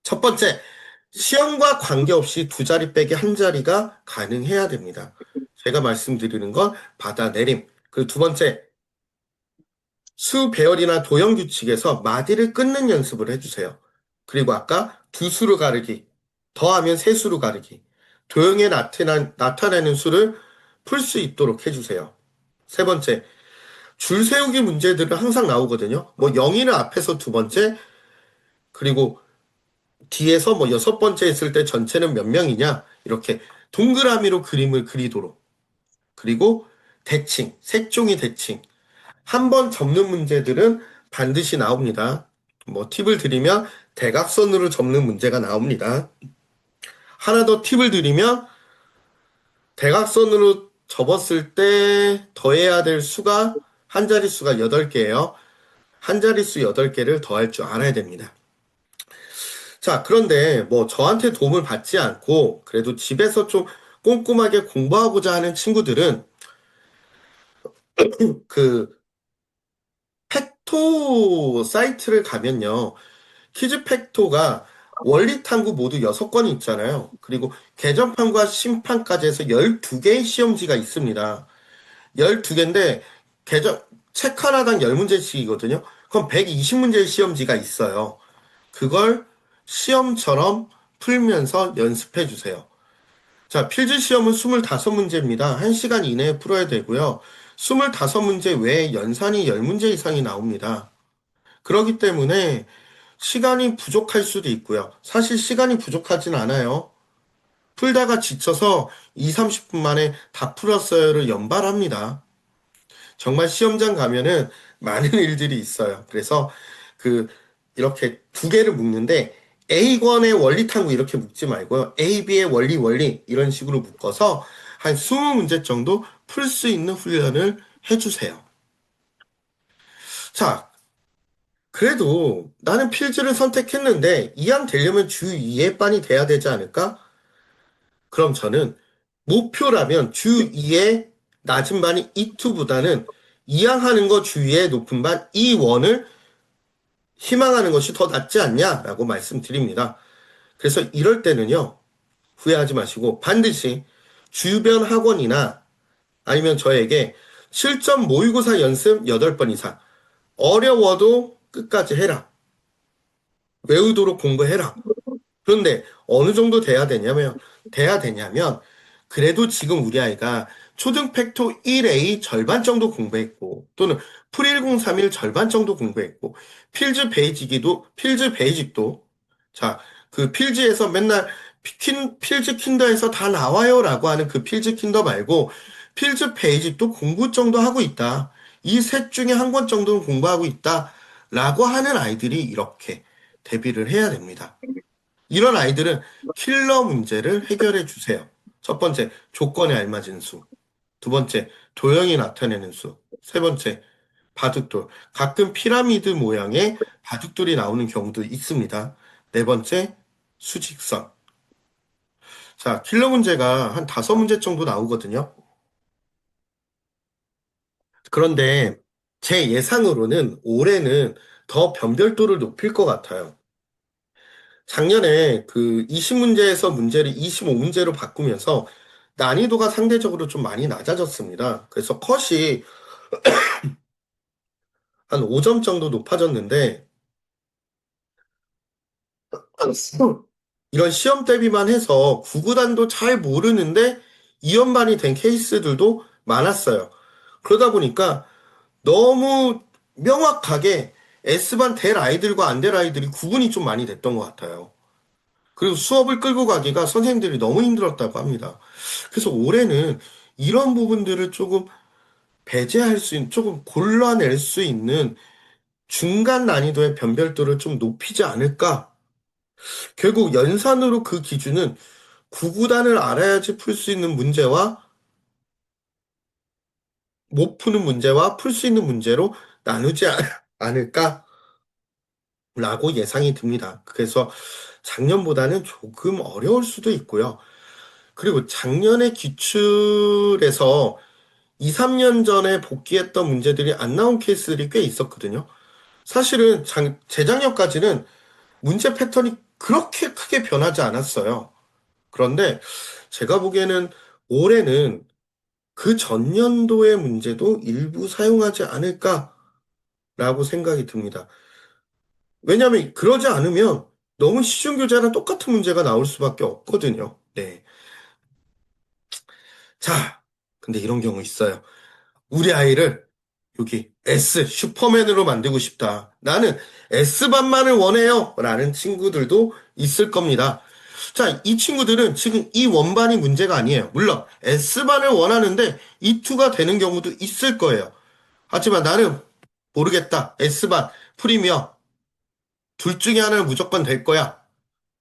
첫 번째, 시험과 관계없이 두 자리 빼기 한 자리가 가능해야 됩니다. 제가 말씀드리는 건 받아내림. 그리고 두 번째, 수 배열이나 도형 규칙에서 마디를 끊는 연습을 해주세요. 그리고 아까 두 수로 가르기, 더하면 세 수로 가르기, 도형에 나타내는 수를 풀 수 있도록 해주세요. 세 번째, 줄 세우기 문제들은 항상 나오거든요. 뭐 0이는 앞에서 두 번째, 그리고 뒤에서 뭐 여섯 번째 했을 때 전체는 몇 명이냐, 이렇게 동그라미로 그림을 그리도록. 그리고 대칭, 색종이 대칭. 한 번 접는 문제들은 반드시 나옵니다. 뭐 팁을 드리면 대각선으로 접는 문제가 나옵니다. 하나 더 팁을 드리면 대각선으로 접었을 때 더해야 될 수가 한 자릿수가 8개예요. 한 자릿수 8개를 더할 줄 알아야 됩니다. 자, 그런데 뭐 저한테 도움을 받지 않고 그래도 집에서 좀 꼼꼼하게 공부하고자 하는 친구들은 그 팩토 사이트를 가면요. 퀴즈 팩토가 원리 탐구 모두 6건이 있잖아요. 그리고 개정판과 심판까지 해서 12개의 시험지가 있습니다. 12개인데 책 하나당 10문제씩이거든요. 그럼 120문제의 시험지가 있어요. 그걸 시험처럼 풀면서 연습해 주세요. 자, 필즈 시험은 25문제입니다. 1시간 이내에 풀어야 되고요. 25문제 외에 연산이 10문제 이상이 나옵니다. 그렇기 때문에 시간이 부족할 수도 있고요. 사실 시간이 부족하진 않아요. 풀다가 지쳐서 2, 30분 만에 다 풀었어요를 연발합니다. 정말 시험장 가면은 많은 일들이 있어요. 그래서 그 이렇게 두 개를 묶는데 A1의 원리 탐구 이렇게 묶지 말고요. AB의 원리 이런 식으로 묶어서 한 20문제 정도 풀 수 있는 훈련을 해주세요. 자, 그래도 나는 필즈를 선택했는데 이왕 되려면 주 2의 반이 돼야 되지 않을까? 그럼 저는 목표라면 주 2의 낮은 반이 E2보다는 이왕 하는 거 주 2의 높은 반 E1을 희망하는 것이 더 낫지 않냐라고 말씀드립니다. 그래서 이럴 때는요, 후회하지 마시고 반드시 주변 학원이나 아니면 저에게 실전 모의고사 연습 8번 이상 어려워도 끝까지 해라. 외우도록 공부해라. 그런데 어느 정도 돼야 되냐면, 그래도 지금 우리 아이가 초등 팩토 1A 절반 정도 공부했고, 또는 풀1031 절반 정도 공부했고, 필즈 베이직도, 자, 그 필즈에서 맨날 필즈 킨더에서 다 나와요라고 하는 그 필즈 킨더 말고, 필즈 베이직도 공부 정도 하고 있다. 이 셋 중에 한 권 정도는 공부하고 있다. 라고 하는 아이들이 이렇게 대비를 해야 됩니다. 이런 아이들은 킬러 문제를 해결해 주세요. 첫 번째, 조건에 알맞은 수. 두 번째, 도형이 나타내는 수. 세 번째, 바둑돌. 가끔 피라미드 모양의 바둑돌이 나오는 경우도 있습니다. 네 번째, 수직선. 자, 킬러 문제가 한 5문제 정도 나오거든요. 그런데 제 예상으로는 올해는 더 변별도를 높일 것 같아요. 작년에 그 20문제에서 문제를 25문제로 바꾸면서 난이도가 상대적으로 좀 많이 낮아졌습니다. 그래서 컷이 한 5점 정도 높아졌는데, 이런 시험 대비만 해서 구구단도 잘 모르는데 이연반이 된 케이스들도 많았어요. 그러다 보니까 너무 명확하게 S반 될 아이들과 안 될 아이들이 구분이 좀 많이 됐던 것 같아요. 그리고 수업을 끌고 가기가 선생님들이 너무 힘들었다고 합니다. 그래서 올해는 이런 부분들을 조금 배제할 수 있는, 조금 골라낼 수 있는 중간 난이도의 변별도를 좀 높이지 않을까? 결국 연산으로 그 기준은 구구단을 알아야지 풀 수 있는 문제와 못 푸는 문제와 풀 수 있는 문제로 나누지 않을까라고 예상이 듭니다. 그래서 작년보다는 조금 어려울 수도 있고요. 그리고 작년에 기출에서 2, 3년 전에 복귀했던 문제들이 안 나온 케이스들이 꽤 있었거든요. 사실은 재작년까지는 문제 패턴이 그렇게 크게 변하지 않았어요. 그런데 제가 보기에는 올해는 그 전년도의 문제도 일부 사용하지 않을까라고 생각이 듭니다. 왜냐하면 그러지 않으면 너무 시중교재랑 똑같은 문제가 나올 수밖에 없거든요. 네. 자, 근데 이런 경우 있어요. 우리 아이를 여기 S 슈퍼맨으로 만들고 싶다. 나는 S반만을 원해요. 라는 친구들도 있을 겁니다. 자, 이 친구들은 지금 이 원반이 문제가 아니에요. 물론 S반을 원하는데 E2가 되는 경우도 있을 거예요. 하지만 나는 모르겠다. S반, 프리미어 둘 중에 하나는 무조건 될 거야.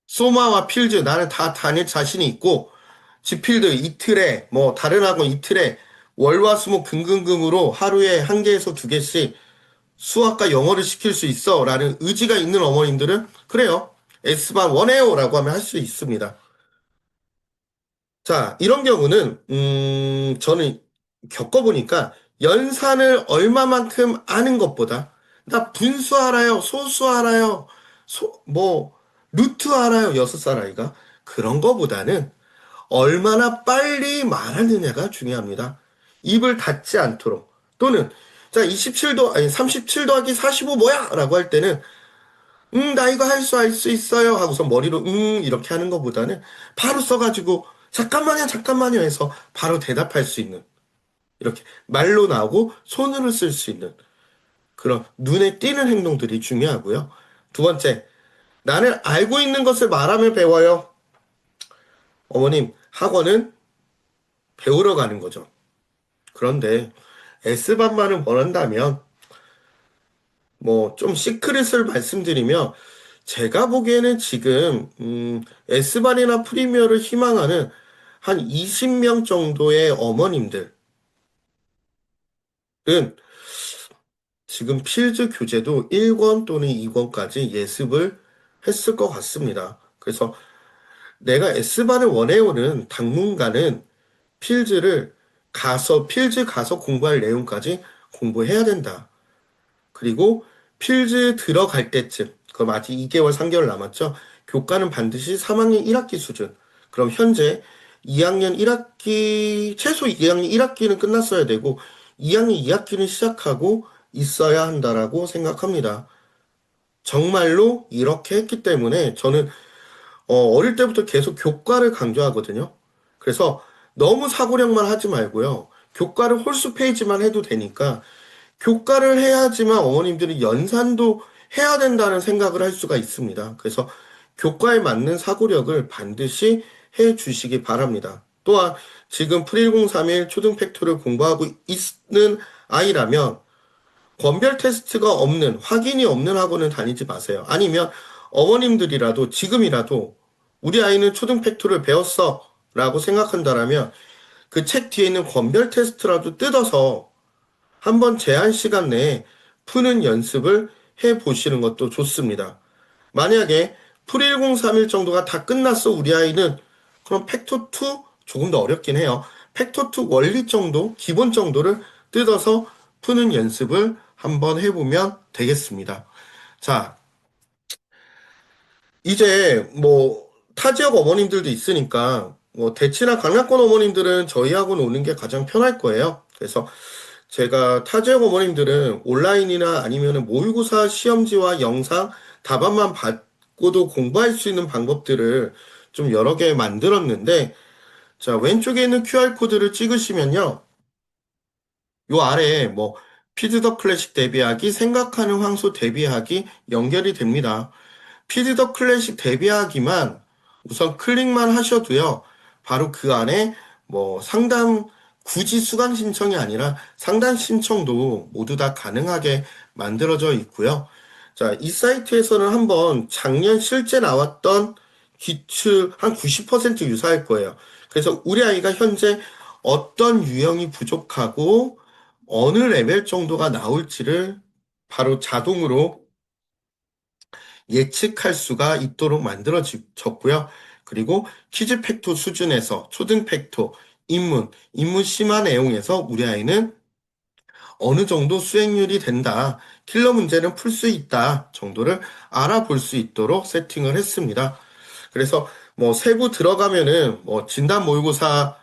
소마와 필즈 나는 다 다닐 자신이 있고 지필드 이틀에 뭐 다른 학원 이틀에 월화수목 금금금으로 하루에 한 개에서 두 개씩 수학과 영어를 시킬 수 있어 라는 의지가 있는 어머님들은 그래요. S반 원해요 라고 하면 할 수 있습니다. 자, 이런 경우는 저는 겪어보니까 연산을 얼마만큼 아는 것보다 나 분수 알아요, 소수 알아요, 루트 알아요, 6살 아이가 그런 거보다는 얼마나 빨리 말하느냐가 중요합니다. 입을 닫지 않도록. 또는, 자, 27도, 아니, 37 더하기 45 뭐야? 라고 할 때는, 나 이거 할 수 있어요. 하고서 머리로, 이렇게 하는 것보다는 바로 써가지고, 잠깐만요, 잠깐만요 해서 바로 대답할 수 있는. 이렇게 말로 나오고 손으로 쓸 수 있는. 그런 눈에 띄는 행동들이 중요하고요. 두 번째, 나는 알고 있는 것을 말하며 배워요. 어머님, 학원은 배우러 가는 거죠. 그런데 S반만을 원한다면 뭐 좀 시크릿을 말씀드리면 제가 보기에는 지금 S반이나 프리미어를 희망하는 한 20명 정도의 어머님들은 지금 필즈 교재도 1권 또는 2권까지 예습을 했을 것 같습니다. 그래서 내가 S반을 원해오는 당분간은 필즈 가서 공부할 내용까지 공부해야 된다. 그리고 필즈 들어갈 때쯤, 그럼 아직 2개월, 3개월 남았죠? 교과는 반드시 3학년 1학기 수준. 그럼 현재 2학년 1학기, 최소 2학년 1학기는 끝났어야 되고, 2학년 2학기는 시작하고 있어야 한다라고 생각합니다. 정말로 이렇게 했기 때문에 저는 어릴 때부터 계속 교과를 강조하거든요. 그래서 너무 사고력만 하지 말고요. 교과를 홀수 페이지만 해도 되니까 교과를 해야지만 어머님들이 연산도 해야 된다는 생각을 할 수가 있습니다. 그래서 교과에 맞는 사고력을 반드시 해 주시기 바랍니다. 또한 지금 프리1031 초등 팩토를 공부하고 있는 아이라면 권별 테스트가 없는, 확인이 없는 학원은 다니지 마세요. 아니면 어머님들이라도 지금이라도 우리 아이는 초등 팩토를 배웠어 라고 생각한다라면 그 책 뒤에 있는 권별 테스트라도 뜯어서 한번 제한 시간 내에 푸는 연습을 해 보시는 것도 좋습니다. 만약에 풀1031 정도가 다 끝났어, 우리 아이는. 그럼 팩토2 조금 더 어렵긴 해요. 팩토2 원리 정도, 기본 정도를 뜯어서 푸는 연습을 한번 해보면 되겠습니다. 자, 이제 뭐 타 지역 어머님들도 있으니까 뭐 대치나 강남권 어머님들은 저희하고는 오는 게 가장 편할 거예요. 그래서 제가 타 지역 어머님들은 온라인이나 아니면은 모의고사 시험지와 영상 답안만 받고도 공부할 수 있는 방법들을 좀 여러 개 만들었는데, 자, 왼쪽에 있는 QR코드를 찍으시면요. 요 아래에 뭐 피드 더 클래식 데뷔하기, 생각하는 황소 데뷔하기 연결이 됩니다. 피드 더 클래식 데뷔하기만 우선 클릭만 하셔도요. 바로 그 안에 뭐 상담 굳이 수강 신청이 아니라 상담 신청도 모두 다 가능하게 만들어져 있고요. 자, 이 사이트에서는 한번 작년 실제 나왔던 기출 한 90% 유사할 거예요. 그래서 우리 아이가 현재 어떤 유형이 부족하고 어느 레벨 정도가 나올지를 바로 자동으로 예측할 수가 있도록 만들어졌고요. 그리고 퀴즈 팩토 수준에서 초등 팩토, 인문 심화 내용에서 우리 아이는 어느 정도 수행률이 된다. 킬러 문제는 풀 수 있다. 정도를 알아볼 수 있도록 세팅을 했습니다. 그래서 뭐 세부 들어가면은 뭐 진단 모의고사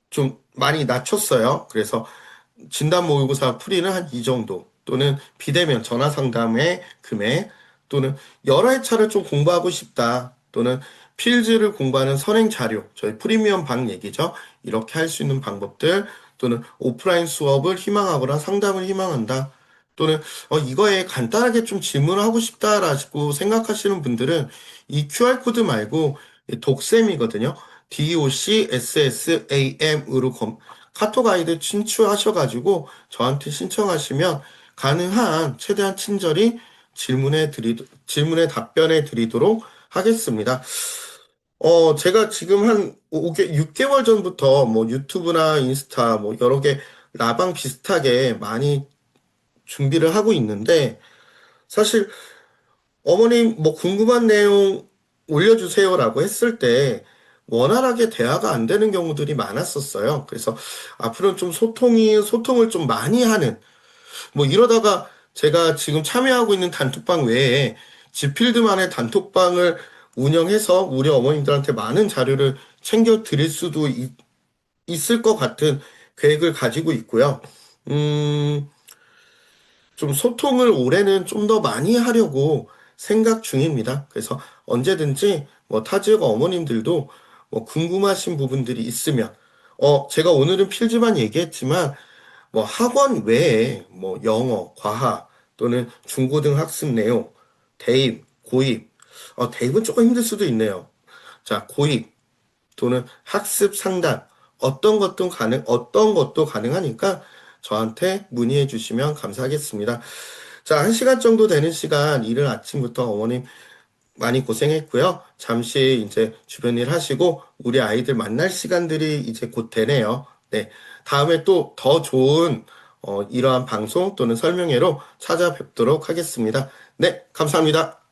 좀 많이 낮췄어요. 그래서 진단 모의고사 풀이는 한 이 정도 또는 비대면 전화 상담의 금액 또는 여러 회차를 좀 공부하고 싶다 또는 필즈를 공부하는 선행 자료 저희 프리미엄 방 얘기죠. 이렇게 할 수 있는 방법들 또는 오프라인 수업을 희망하거나 상담을 희망한다 또는 이거에 간단하게 좀 질문을 하고 싶다라고 생각하시는 분들은 이 QR코드 말고 독쌤이거든요. DOCSSAM으로 카톡 아이디 친추하셔가지고 저한테 신청하시면 가능한 최대한 친절히 질문에 답변해 드리도록 하겠습니다. 제가 지금 한 6개월 전부터 뭐 유튜브나 인스타 뭐 여러 개 라방 비슷하게 많이 준비를 하고 있는데 사실 어머님 뭐 궁금한 내용 올려주세요라고 했을 때 원활하게 대화가 안 되는 경우들이 많았었어요. 그래서 앞으로는 좀 소통을 좀 많이 하는 뭐 이러다가 제가 지금 참여하고 있는 단톡방 외에 지필드만의 단톡방을 운영해서 우리 어머님들한테 많은 자료를 챙겨 드릴 수도 있을 것 같은 계획을 가지고 있고요. 음, 좀 소통을 올해는 좀 더 많이 하려고 생각 중입니다. 그래서 언제든지 뭐 타지역 어머님들도 뭐 궁금하신 부분들이 있으면, 제가 오늘은 필지만 얘기했지만, 뭐 학원 외에 뭐 영어, 과학, 또는 중고등 학습 내용, 대입, 고입, 대입은 조금 힘들 수도 있네요. 자, 고입 또는 학습 상담, 어떤 것도 가능하니까 저한테 문의해 주시면 감사하겠습니다. 자, 1시간 정도 되는 시간, 이른 아침부터 어머님 많이 고생했고요. 잠시 이제 주변 일 하시고 우리 아이들 만날 시간들이 이제 곧 되네요. 네. 다음에 또 더 좋은 이러한 방송 또는 설명회로 찾아뵙도록 하겠습니다. 네, 감사합니다.